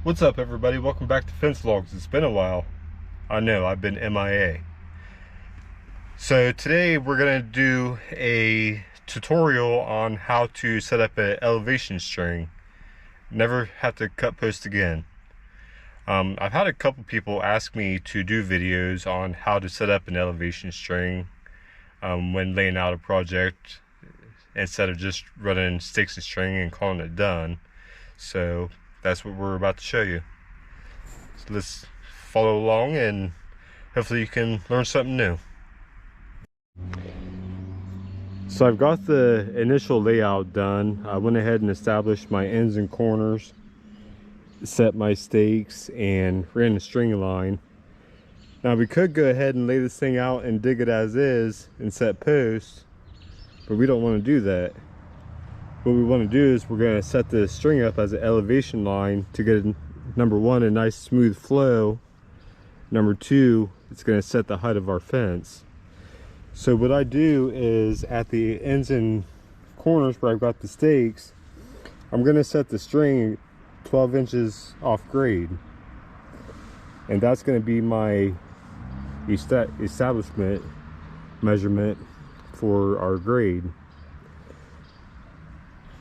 What's up, everybody? Welcome back to Fence Logs. It's been a while. I know, I've been MIA. So today we're going to do a tutorial on how to set up an elevation string. Never have to cut post again. I've had a couple people ask me to do videos on how to set up an elevation string when laying out a project instead of just running sticks and string and calling it done. So that's what we're about to show you. So let's follow along and hopefully you can learn something new. So I've got the initial layout done. I went ahead and established my ends and corners, set my stakes, and ran the string line. Now we could go ahead and lay this thing out and dig it as is and set posts, but we don't want to do that. What we want to do is we're going to set the string up as an elevation line to get, number one, a nice smooth flow. Number two, it's going to set the height of our fence. So what I do is at the ends and corners where I've got the stakes, I'm going to set the string 12 inches off grade. And that's going to be my establishment measurement for our grade.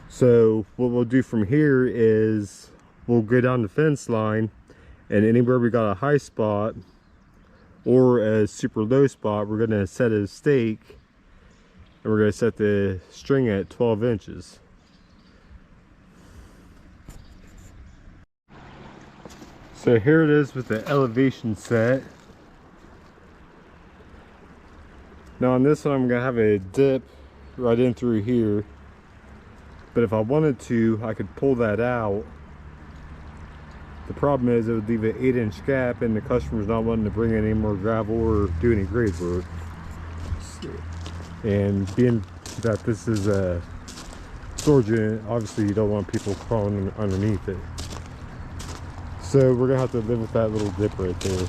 So what we'll do from here is we'll go down the fence line, and anywhere we got a high spot or a super low spot, we're going to set a stake and we're going to set the string at 12 inches. So here it is with the elevation set. Now on this one I'm going to have a dip right in through here. But if I wanted to, I could pull that out. The problem is it would leave an 8-inch gap and the customer's not wanting to bring in any more gravel or do any grade work. And being that this is a storage unit, obviously you don't want people crawling underneath it. So we're gonna have to live with that little dip right there.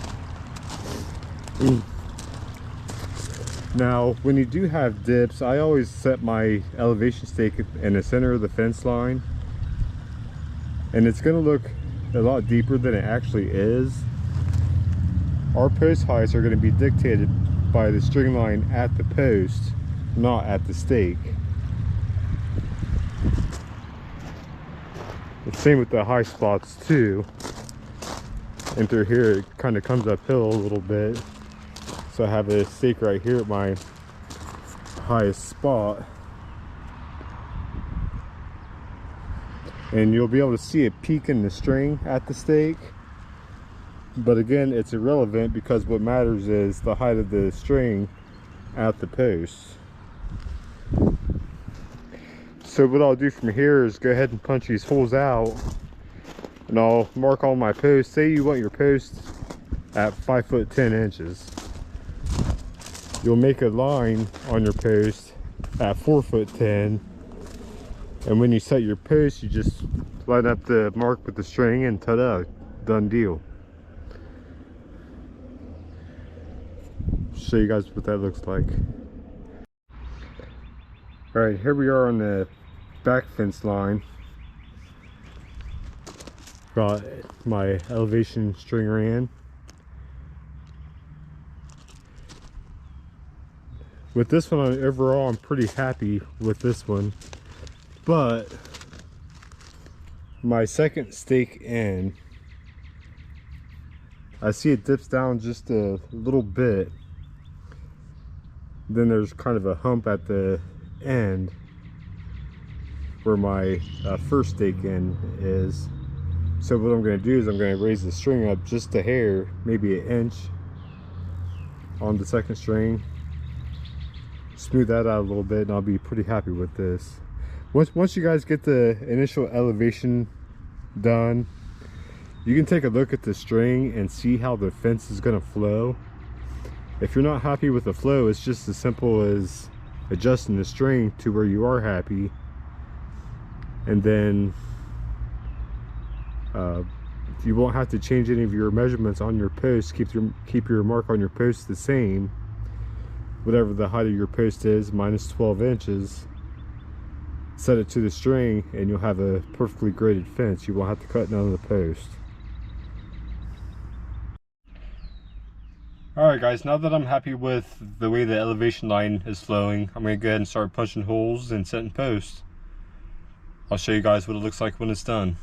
Now, when you do have dips, I always set my elevation stake in the center of the fence line. And it's going to look a lot deeper than it actually is. Our post heights are going to be dictated by the string line at the post, not at the stake. The same with the high spots too. And through here, it kind of comes uphill a little bit. So I have a stake right here at my highest spot. And you'll be able to see a peak in the string at the stake. But again, it's irrelevant because what matters is the height of the string at the post. So what I'll do from here is go ahead and punch these holes out. And I'll mark all my posts. Say you want your post at 5 foot 10 inches. You'll make a line on your post at 4 foot 10, and when you set your post, you just line up the mark with the string and ta-da, done deal. Show you guys what that looks like. All right, here we are on the back fence line. Got my elevation string ran. With this one, overall, I'm pretty happy with this one. But my second stake in, I see it dips down just a little bit. Then there's kind of a hump at the end where my first stake in is. So what I'm going to do is I'm going to raise the string up just a hair, maybe an inch on the second string. Smooth that out a little bit and I'll be pretty happy with this. Once you guys get the initial elevation done, you can take a look at the string and see how the fence is going to flow. If you're not happy with the flow, it's just as simple as adjusting the string to where you are happy, and then you won't have to change any of your measurements on your post. Keep your mark on your post the same. Whatever the height of your post is, minus 12 inches, set it to the string and you'll have a perfectly graded fence. You won't have to cut none of the post. Alright guys, now that I'm happy with the way the elevation line is flowing, I'm going to go ahead and start punching holes and setting posts. I'll show you guys what it looks like when it's done.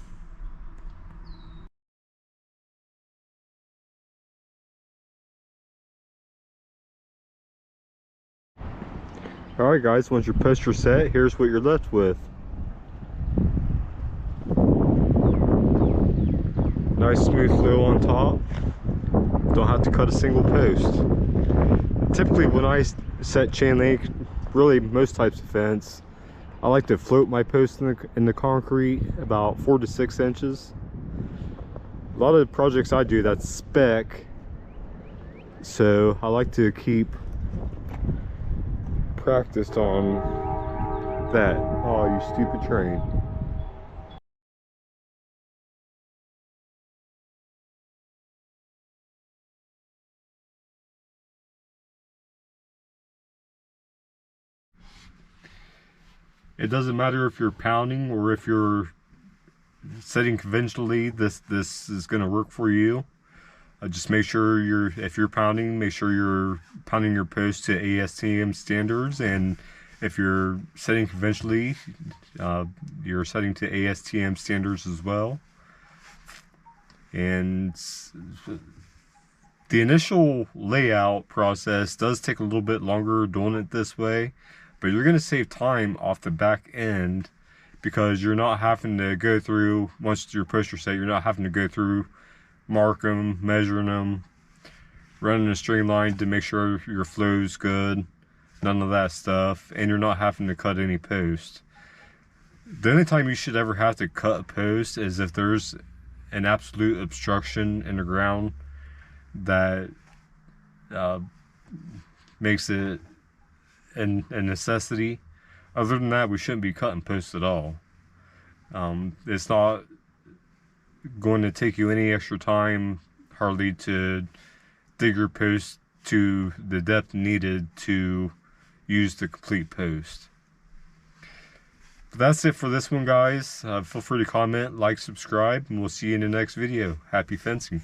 Alright guys, once your posts are set, here's what you're left with. Nice smooth flow on top. Don't have to cut a single post. Typically when I set chain link, really most types of fence, I like to float my post in the concrete about 4 to 6 inches. A lot of the projects I do, that's spec, so I like to keep practiced on that. Oh, you stupid train. It doesn't matter if you're pounding or if you're setting conventionally, this is going to work for you. Just make sure if you're pounding, make sure you're pounding your post to ASTM standards, and if you're setting conventionally, you're setting to ASTM standards as well. And the initial layout process does take a little bit longer doing it this way, but you're going to save time off the back end because you're not having to go through, once your posts are set, you're not having to go through, mark them, measuring them, running a string line to make sure your flow's good, none of that stuff, and you're not having to cut any post. The only time you should ever have to cut a post is if there's an absolute obstruction in the ground that makes it a necessity. Other than that, we shouldn't be cutting posts at all. It's not going to take you any extra time hardly to dig your post to the depth needed to use the complete post. But that's it for this one, guys. Feel free to comment, like, subscribe, and we'll see you in the next video. Happy fencing.